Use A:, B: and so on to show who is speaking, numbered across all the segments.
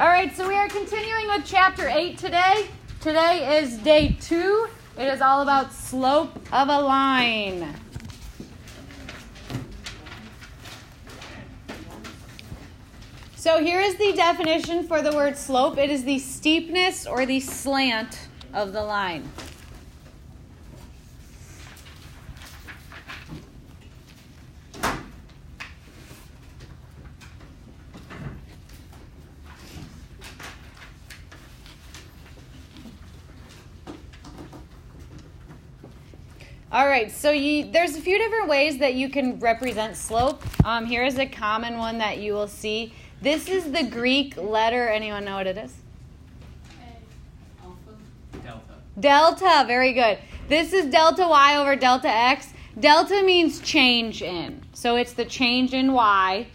A: All right, so we are continuing with Chapter 8 today. Today is day 2. It is all about slope of a line. So here is the definition for the word slope. It is the steepness or the slant of the line. All right, so there's a few different ways that you can represent slope. Here is a common one that you will see. This is the Greek letter. Anyone know what it is?
B: Delta.
A: Delta, very good. This is delta y over delta x. Delta means change in. So it's the change in y,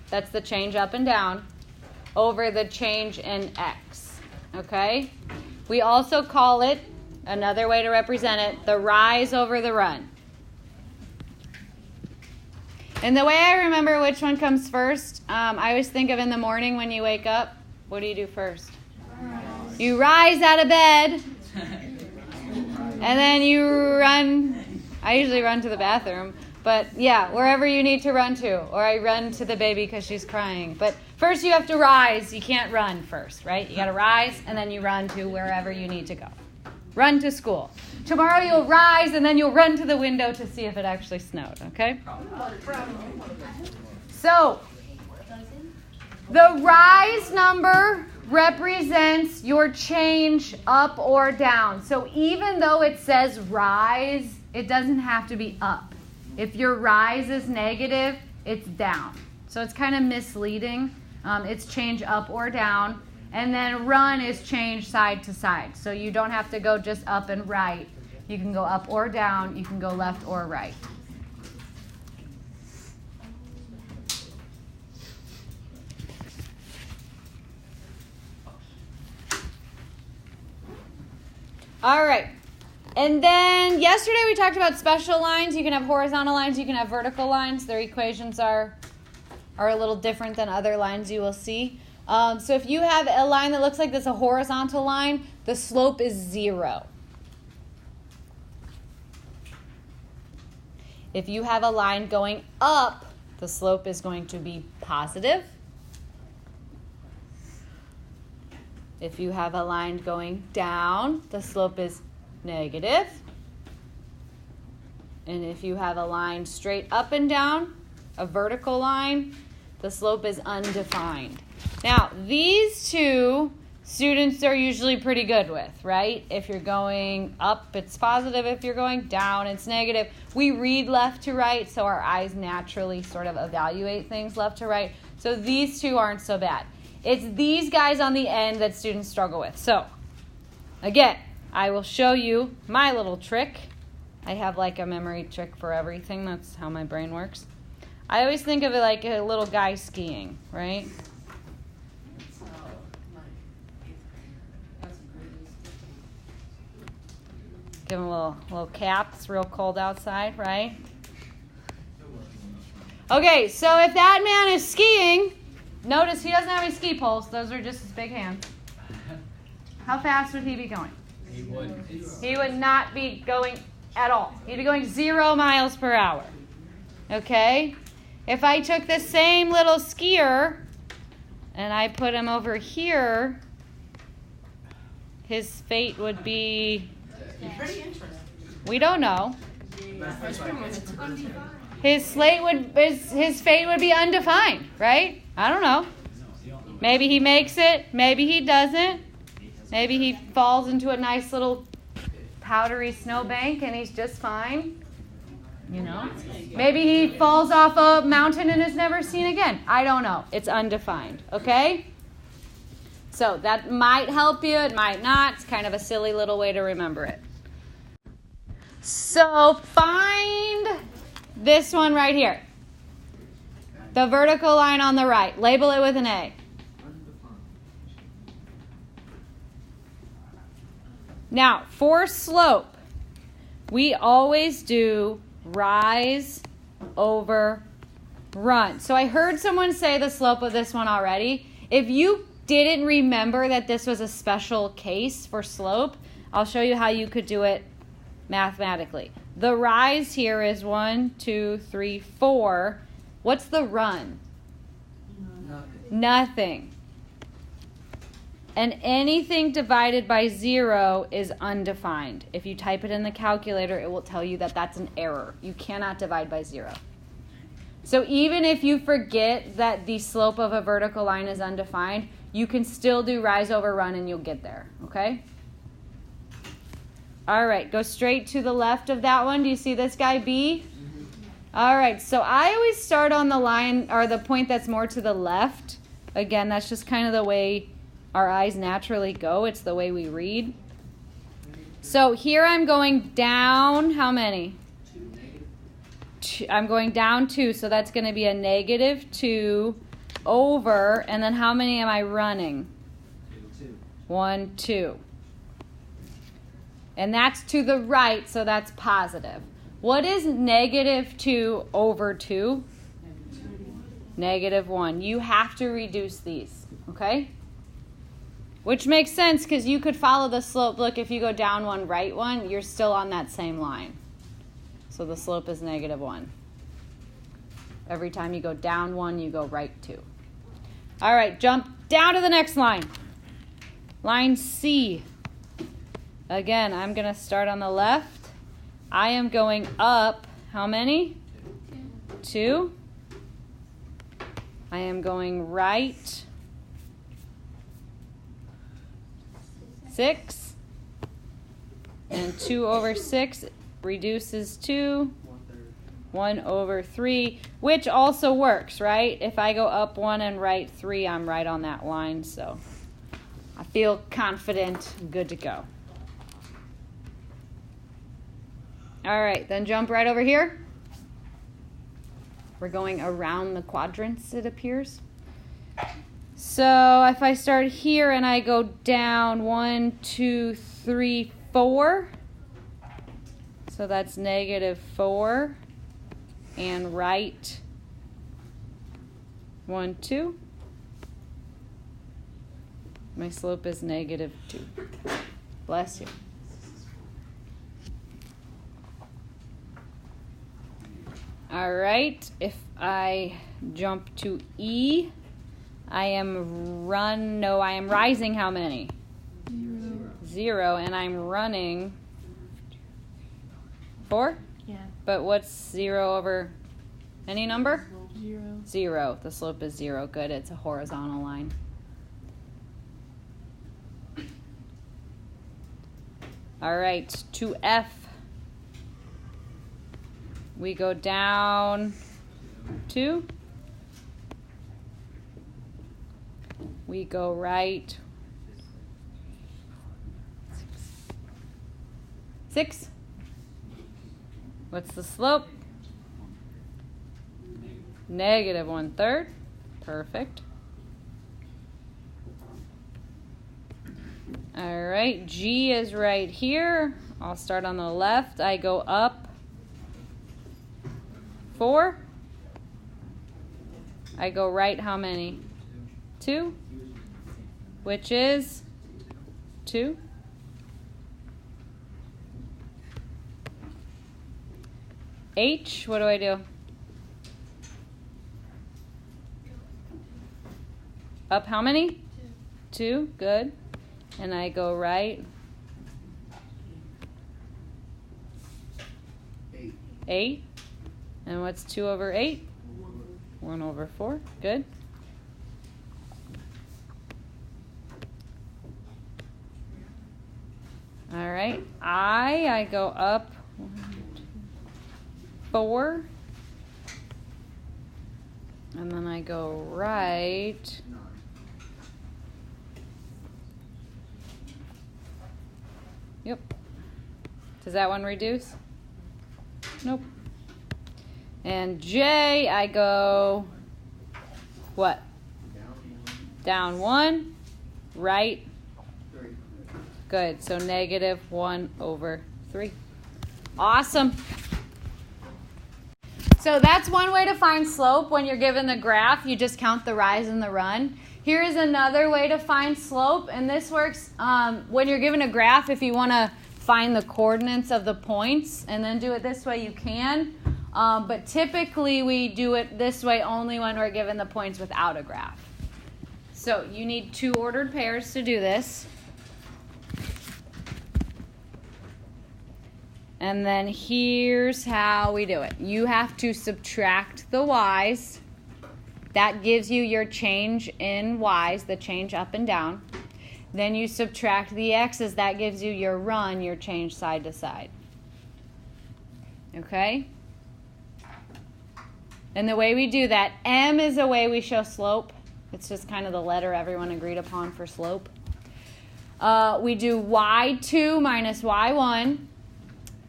A: that's the change up and down, over the change in x. Okay? We also call it, another way to represent it, the rise over the run. And the way I remember which one comes first, I always think of in the morning when you wake up, what do you do first? Rise. You rise out of bed, and then you run. I usually run to the bathroom, but yeah, wherever you need to run to. Or I run to the baby because she's crying. But first you have to rise. You can't run first, right? You got to rise, and then you run to wherever you need to go. Run to school. Tomorrow you'll rise and then you'll run to the window to see if it actually snowed, okay? So, the rise number represents your change up or down. So even though it says rise, it doesn't have to be up. If your rise is negative, it's down. So it's kind of misleading. It's change up or down. And then run is change side to side. So you don't have to go just up and right. You can go up or down. You can go left or right. All right. And then yesterday we talked about special lines. You can have horizontal lines. You can have vertical lines. Their equations are a little different than other lines you will see. So if you have a line that looks like this, a horizontal line, the slope is 0. If you have a line going up, the slope is going to be positive. If you have a line going down, the slope is negative. And if you have a line straight up and down, a vertical line, the slope is undefined. Now, these two students are usually pretty good with, right? If you're going up, it's positive. If you're going down, it's negative. We read left to right, so our eyes naturally sort of evaluate things left to right. So these two aren't so bad. It's these guys on the end that students struggle with. So, again, I will show you my little trick. I have like a memory trick for everything. That's how my brain works. I always think of it like a little guy skiing, right? Give him a little cap. It's real cold outside, right? Okay, so if that man is skiing, notice he doesn't have any ski poles. Those are just his big hands. How fast would he be going? He would not be going at all. He'd be going 0 miles per hour. Okay? If I took this same little skier and I put him over here, his fate would be... We don't know. His fate would be undefined, right? I don't know. Maybe he makes it. Maybe he doesn't. Maybe he falls into a nice little powdery snowbank and he's just fine. You know? Maybe he falls off a mountain and is never seen again. I don't know. It's undefined. Okay? So that might help you. It might not. It's kind of a silly little way to remember it. So find this one right here. The vertical line on the right. Label it with an A. Now, for slope, we always do rise over run. So I heard someone say the slope of this one already. If you didn't remember that this was a special case for slope, I'll show you how you could do it mathematically. The rise here is 1, 2, 3, 4. What's the run? Nothing. And anything divided by 0 is undefined. If you type it in the calculator, it will tell you that that's an error. You cannot divide by 0. So even if you forget that the slope of a vertical line is undefined, you can still do rise over run and you'll get there, okay? All right, go straight to the left of that one. Do you see this guy, B? All right, so I always start on the line or the point that's more to the left. Again, that's just kind of the way our eyes naturally go. It's the way we read. So here I'm going down, how many? I'm going down 2, so that's going to be a -2 over, and then how many am I running? 1, 2. And that's to the right, so that's positive. What is -2 over 2? -1. You have to reduce these, okay? Which makes sense because you could follow the slope. Look, if you go down 1, right 1, you're still on that same line. So the slope is -1. Every time you go down 1, you go right 2. All right, jump down to the next line. Line C. Again, I'm going to start on the left. I am going up, how many? 2. I am going right 6. And 2 over 6 reduces to 1 over 3, which also works, right? If I go up 1 and right 3, I'm right on that line, so I feel confident, good to go. All right, then jump right over here. We're going around the quadrants, it appears. So if I start here and I go down 1, 2, 3, 4. So that's -4 and right 1, 2. My slope is -2. Bless you. All right, if I jump to E, I am rising how many? 0, and I'm running 4?
B: Yeah.
A: But what's 0 over any number?
B: 0.
A: 0. The slope is 0. Good. It's a horizontal line. All right. To F. We go down 2. We go right 6. What's the slope? -1/3. Perfect. All right, G is right here. I'll start on the left. I go up 4. I go right how many? 2, which is 2. H, what do I do? Up how many? 2, good. And I go right 8. And what's 2 over 8? 1 over 4, good. All right, I go up 4, and then I go right 9. Yep. Does that one reduce? Nope. And J, I go what? Down 1, right. Good. So -1 over 3. Awesome. So that's one way to find slope when you're given the graph. You just count the rise and the run. Here is another way to find slope, and this works when you're given a graph. If you want to find the coordinates of the points and then do it this way, you can. But typically we do it this way only when we're given the points without a graph. So you need two ordered pairs to do this. And then here's how we do it. You have to subtract the y's. That gives you your change in y's, the change up and down. Then you subtract the x's. That gives you your run, your change side to side. Okay? And the way we do that, m is the way we show slope. It's just kind of the letter everyone agreed upon for slope. We do y2 minus y1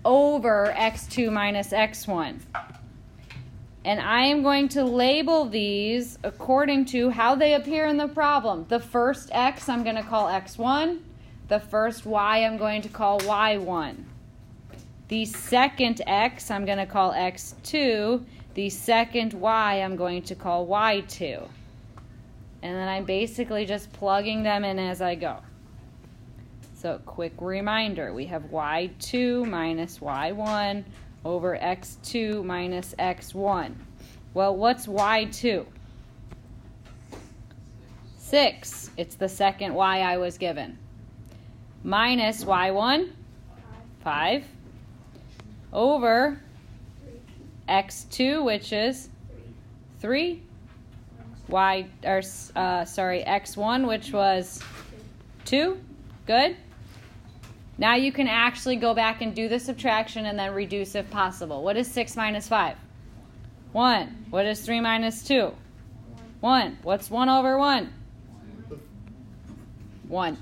A: over x2 minus x1. And I am going to label these according to how they appear in the problem. The first x I'm going to call x1. The first y I'm going to call y1. The second x I'm going to call x2. The second y I'm going to call y2. And then I'm basically just plugging them in as I go. So quick reminder, we have y2 minus y1 over x2 minus x1. Well, what's y2? 6. It's the second y I was given. Minus y1? 5. Over x2, which is 3. x1, which was 2. Good. Now you can actually go back and do the subtraction and then reduce if possible. What is 6 minus 5? 1. What is 3 minus 2? 1. What's 1 over 1? 1.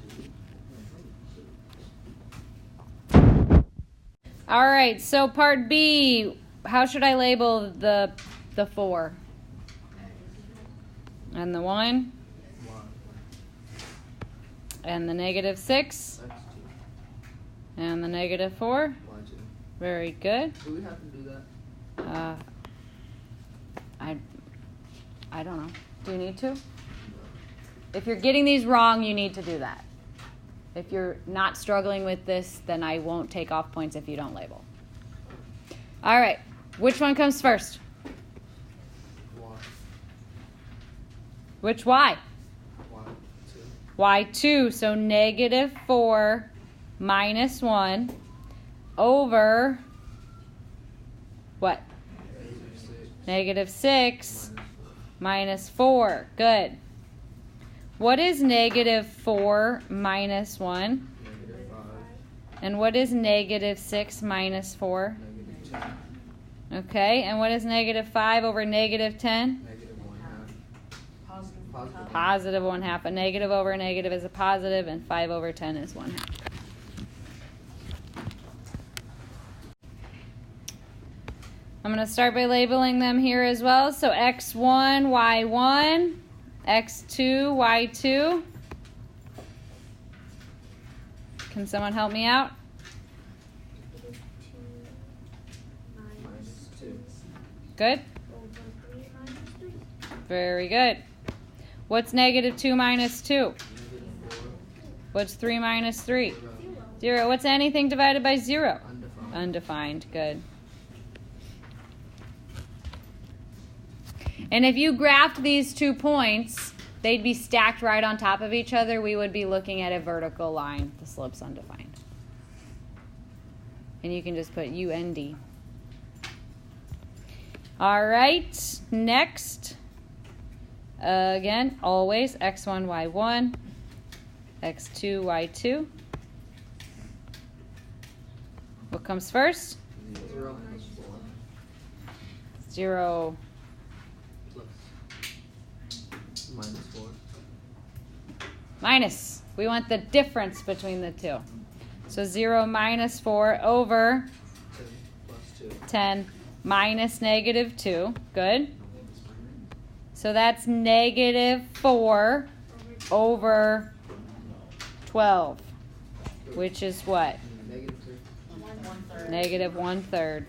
A: All right, so part B, how should I label the 4? And the 1? And the negative 6? And the negative 4? Very good.
B: Do we have to do that?
A: I don't know. Do you need to? If you're getting these wrong, you need to do that. If you're not struggling with this, then I won't take off points if you don't label. All right. Which one comes first?
B: Y.
A: Which y?
B: Y2.
A: y2. So negative 4 minus 1 over what? Negative 6 minus 4. Good. What is negative 4 minus 1?
B: Negative 5.
A: And what is negative 6 minus 4?
B: Negative 10.
A: Okay, and what is negative 5 over negative 10?
B: Negative 1/2.
A: Positive 1/2. A negative over a negative is a positive, and 5 over 10 is 1/2. I'm going to start by labeling them here as well. So x1, y1, x2, y2. Can someone help me out?
B: Minus 2.
A: Good. Very good. What's negative 2 minus 2?
B: Negative 4.
A: What's 3 minus 3?
B: 0.
A: 0. What's anything divided by 0?
B: Undefined.
A: Undefined. Good. And if you graphed these 2 points, they'd be stacked right on top of each other. We would be looking at a vertical line. The slope's undefined. And you can just put UND. All right. Next. Again, always x1, y1, x2, y2. What comes first?
B: 0 plus 4.
A: 0.
B: Plus. Minus 4.
A: Minus. We want the difference between the two. So 0 minus 4 over
B: 10 plus 2.
A: 10 minus negative 2. Good. So that's negative 4 over 12, which is what?
B: Negative 3.
A: Negative 1/3.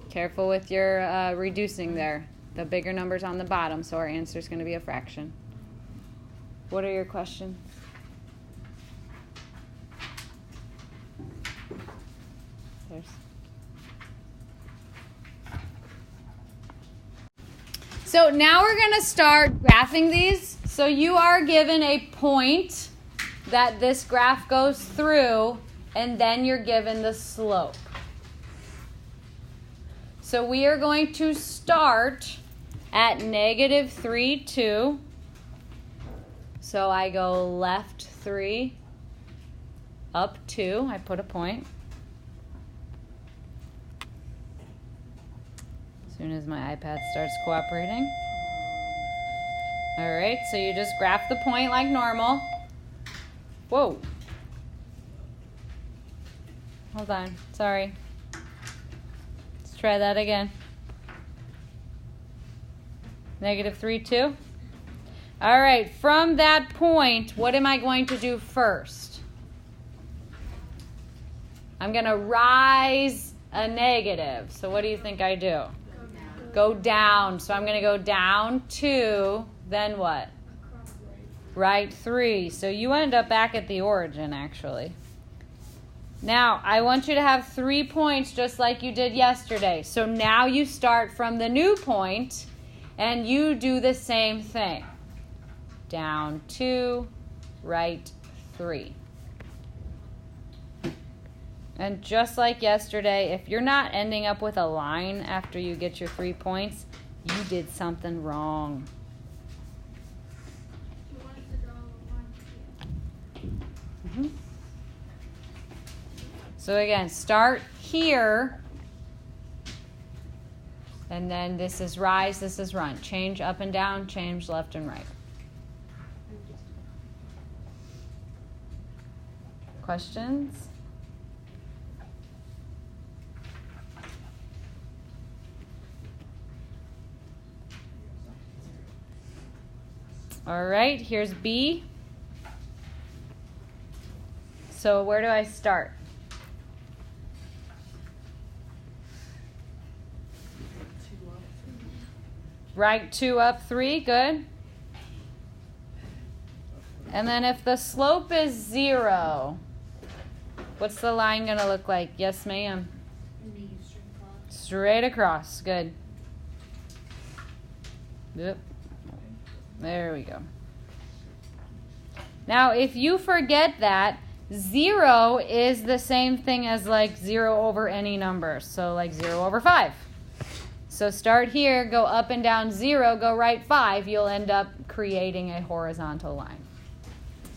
A: Careful with your reducing there. The bigger number's on the bottom, so our answer is going to be a fraction. What are your questions? So now we're going to start graphing these. So you are given a point that this graph goes through, and then you're given the slope. So we are going to start at -3, 2. So I go left 3, up 2. I put a point. As soon as my iPad starts cooperating. All right, so you just graph the point like normal. Whoa. Hold on, sorry. Let's try that again. -3, 2. All right, from that point, what am I going to do first? I'm going to rise a negative. So what do you think I do? Go down. So I'm going to go down 2, then what? Right 3. So you end up back at the origin, actually. Now, I want you to have 3 points just like you did yesterday. So now you start from the new point, and you do the same thing. Down 2, right 3. And just like yesterday, if you're not ending up with a line after you get your 3 points, you did something wrong. Mm-hmm. So again, start here. And then this is rise, this is run. Change up and down, change left and right. Questions? All right, here's B. So where do I start? Right 2 up 3, good. And then if the slope is 0, what's the line going to look like? Yes, ma'am. Straight across, good. Yep. There we go. Now, if you forget that, 0 is the same thing as like 0 over any number. So like 0 over 5. So start here, go up and down 0, go right 5. You'll end up creating a horizontal line.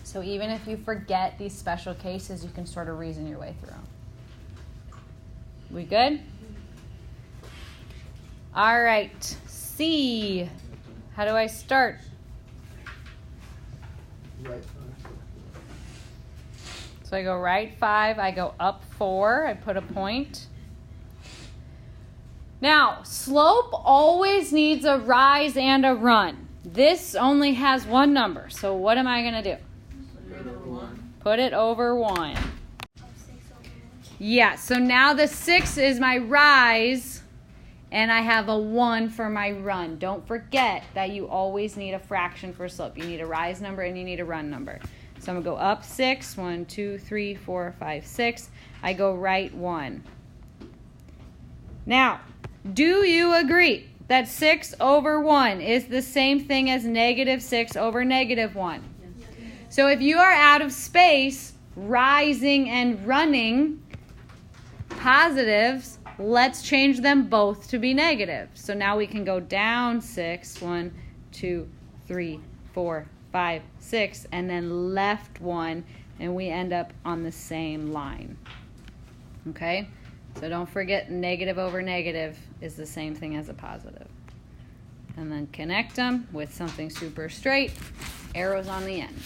A: So even if you forget these special cases, you can sort of reason your way through. We good? All right. C. How do I start?
B: Right 5.
A: So I go right 5, I go up 4, I put a point. Now, slope always needs a rise and a run. This only has one number, so what am I going to do? Put it over 1. Yeah, so now the 6 is my rise, and I have a 1 for my run. Don't forget that you always need a fraction for slope. You need a rise number and you need a run number. So I'm going to go up 6, 1, 2, 3, 4, 5, 6. I go right 1. Now, do you agree that 6 over 1 is the same thing as -6 over -1? So if you are out of space, rising and running positives, let's change them both to be negative. So now we can go down 6, 1, 2, 3, 4, 5, 6, and then left 1, and we end up on the same line. Okay? So don't forget negative over negative is the same thing as a positive. And then connect them with something super straight, arrows on the end.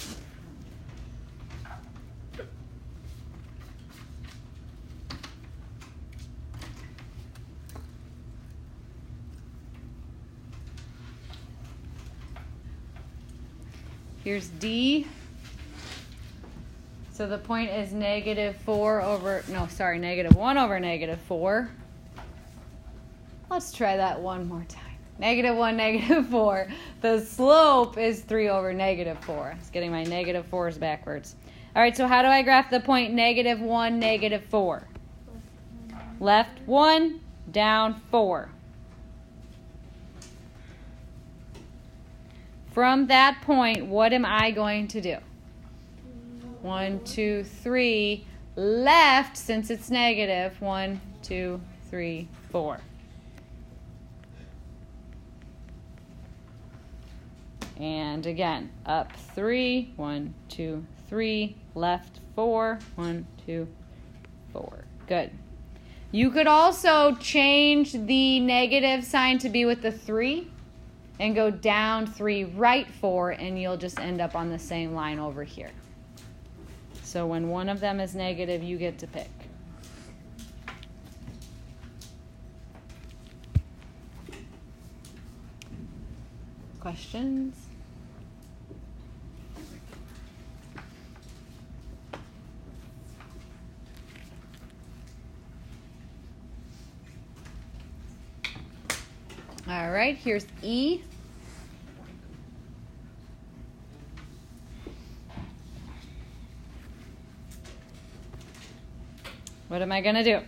A: Here's D. So the point is -1 over -4. Let's try that one more time. Negative 1, negative 4. The slope is 3 over negative 4. It's getting my negative 4s backwards. All right, so how do I graph the point negative 1, negative 4? Left 1, down 4. From that point, what am I going to do? 1, 2, 3. Left, since it's negative. 1, 2, 3, 4. And again, up 3. 1, 2, 3. Left 4. 1, 2, 4. Good. You could also change the negative sign to be with the 3 and go down 3, right 4, and you'll just end up on the same line over here. So when one of them is negative, you get to pick. Questions? All right, here's E. What am I going to do?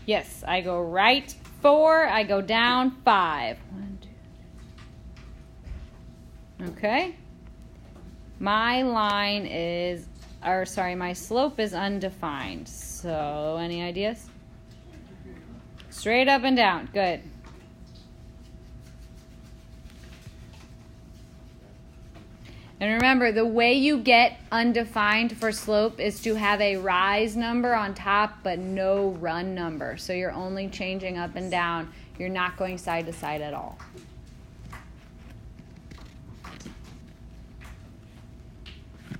A: Yes, I go right 4, I go down 5. 1, 2. Okay. My line is, my slope is undefined. So, any ideas? Straight up and down. Good. And remember, the way you get undefined for slope is to have a rise number on top but no run number. So you're only changing up and down. You're not going side to side at all.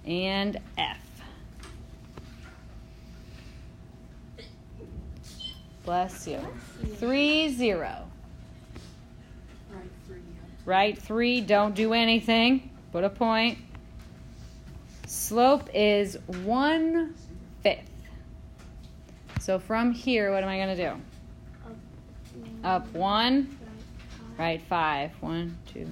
A: And F. Bless you. 3, 0. Right 3, don't do anything. Put a point. Slope is 1/5. So from here, what am I going to do? Up 1, right 5. 1, 2.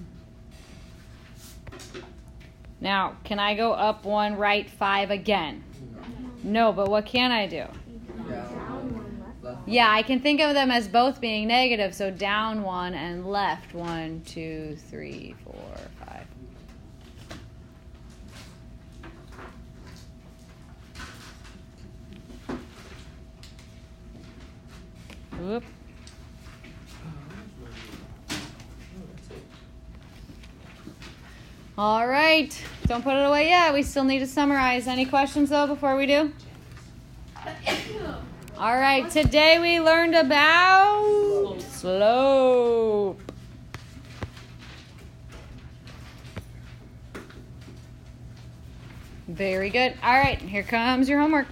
A: Now, can I go up 1, right 5 again? No, but what can I do? Yeah, I can think of them as both being negative, so down 1 and left 1, 2, 3, 4, 5. Whoop. All right, don't put it away yet. We still need to summarize. Any questions, though, before we do? All right, today we learned about slope. Very good. All right, here comes your homework.